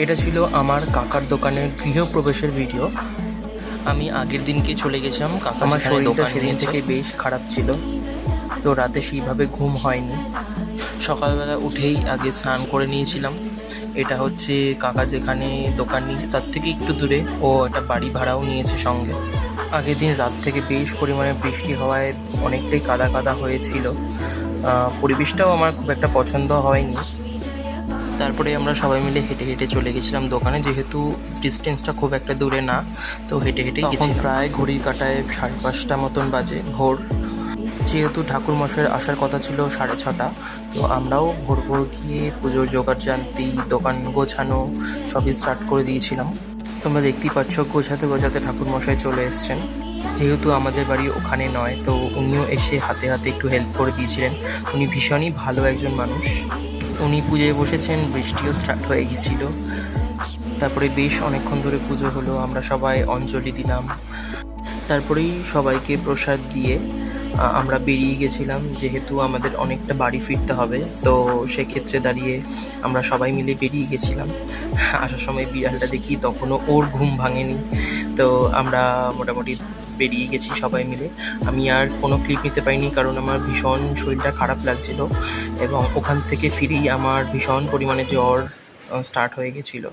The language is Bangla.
এটা ছিল আমার কাকার দোকানের গৃহপ্রবেশের ভিডিও। আমি আগের দিনকে চলে গেছিলাম কাকা, আমার শরীরটা সেদিন থেকে বেশ খারাপ ছিল, তো রাতে সেইভাবে ঘুম হয়নি। সকালবেলা উঠেই আগে স্নান করে নিয়েছিলাম। এটা হচ্ছে কাকা যেখানে দোকান নিয়েছে তার থেকে একটু দূরে, ও একটা বাড়ি ভাড়াও নিয়েছে সঙ্গে। আগের দিন রাত থেকে বেশ পরিমাণে বৃষ্টি হওয়ায় অনেকটাই কাদা কাদা হয়েছিল। পরিবেশটাও আমার খুব একটা পছন্দ হয়নি। তারপরে আমরা সবাই মিলে হেঁটে হেঁটে চলে গেছিলাম দোকানে, যেহেতু ডিস্টেন্সটা খুব একটা দূরে না, তো হেঁটে হেঁটেই গেছি। প্রায় ঘড়ির কাঁটায় 5:30 মতন বাজে, ভোর। যেহেতু ঠাকুরমশাইয়ের আসার কথা ছিল 6:30, তো আমরাও ভোর ভোর গিয়ে পুজোর জোগাড় জানতি, দোকান গোছানো সবই স্টার্ট করে দিয়েছিলাম। তোমরা দেখতেই পাচ্ছ গোছাতে গোছাতে ঠাকুরমশাই চলে এসছেন। যেহেতু আমাদের বাড়ি ওখানে নয়, তো উনিও এসে হাতে হাতে একটু হেল্প করে দিয়েছিলেন। উনি ভীষণই ভালো একজন মানুষ। উনি পুজোয় বসেছেন, বৃষ্টিও স্টার্ট হয়ে গেছিলো। তারপরে বেশ অনেকক্ষণ ধরে পুজো হলো, আমরা সবাই অঞ্জলি দিলাম। তারপরেই সবাইকে প্রসাদ দিয়ে আমরা বেরিয়ে গেছিলাম, যেহেতু আমাদের অনেকটা বাড়ি ফিরতে হবে, তো সেক্ষেত্রে দাঁড়িয়ে আমরা সবাই মিলে বেরিয়ে গেছিলাম। আসার সময় বিড়ালটা দেখি, তখনও ওর ঘুম ভাঙেনি, তো আমরা মোটামুটি বেরিয়ে গেছি সবাই মিলে। আমি আর কোনো ক্লিপ নিতে পারিনি, কারণ আমার ভীষণ শরীরটা খারাপ লাগছিল, এবং ওখান থেকে ফিরেই আমার ভীষণ পরিমাণে জ্বর স্টার্ট হয়ে গেছিলো।